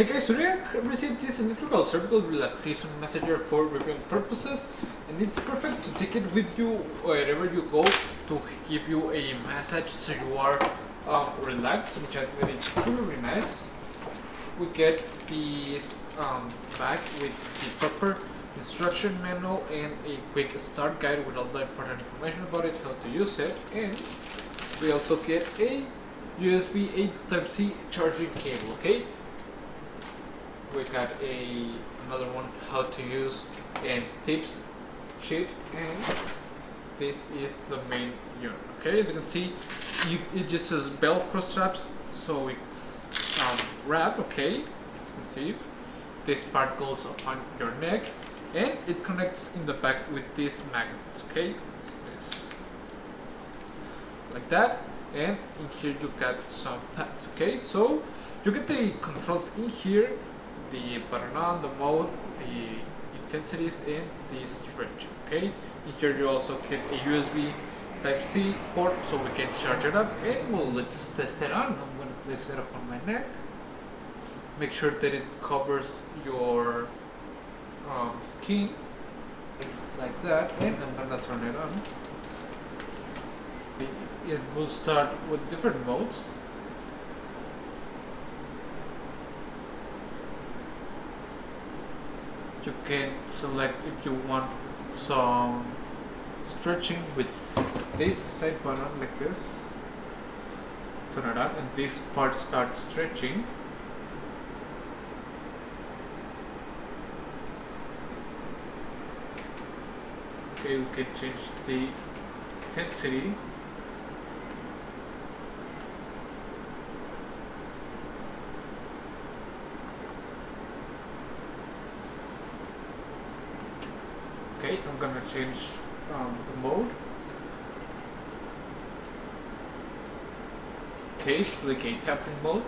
Hey guys, today I received this electrical cervical relaxation massager for reviewing purposes, and it's perfect to take it with you wherever you go to give you a massage so you are relaxed, which I think it's really nice. We get this bag with the proper instruction manual and a quick start guide with all the important information about it, how to use it, and we also get a USB A to Type-C charging cable, okay? We got another one how to use and tips sheet, and this is the main unit. Okay, as you can see, it just has Velcro straps, so it's wrapped. Okay, as you can see, this part goes upon your neck, and it connects in the back with these magnets. Okay, this like that, and in here you got some pads. Okay, so you get the controls in here. The button on, the mode, the intensities, and the stretch. Okay, in here you also get a USB Type-C port so we can charge it up, and well, let's test it on. I'm gonna place it up on my neck. Make sure that it covers your skin. It's like that, and I'm gonna turn it on. It will start with different modes. You can select if you want some stretching with this side button like this. Turn it on and this part starts stretching. Okay, we can change the intensity. Okay, I'm gonna change the mode. Okay, it's like a tapping mode.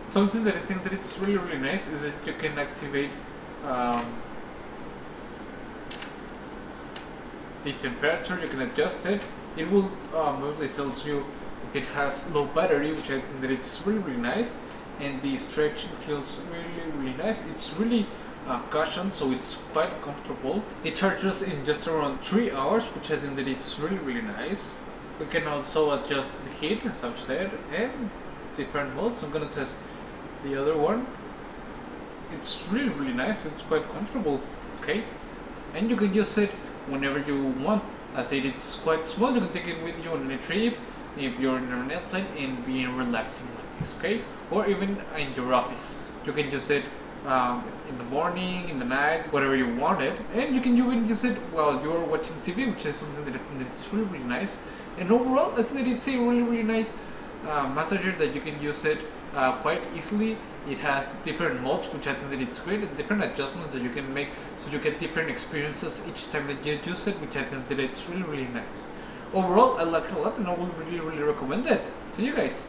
Something that I think that it's really nice is that you can activate the temperature. You can adjust it. It will mostly tells you if it has low battery, which I think that it's really nice. And the stretch feels really nice. It's really cushioned, so it's quite comfortable. It charges in just around 3 hours, which I think that it's really nice. We can also adjust the heat, as I've said, and different modes. I'm gonna test the other one. It's really nice. It's quite comfortable. Okay, and you can use it whenever you want. I said it's quite small. You can take it with you on a trip, if you're in an airplane and being relaxing like this, okay? Or even in your office. You can use it in the morning, in the night, whatever you want it. And you can even use it while you're watching TV, which is something that I think that it's really nice. And overall, I think that it's a really nice massager that you can use it quite easily. It has different modes, which I think that it's great, and different adjustments that you can make so you get different experiences each time that you use it, which I think that it's really nice. Overall, I like it a lot and I will really recommend it. See you guys!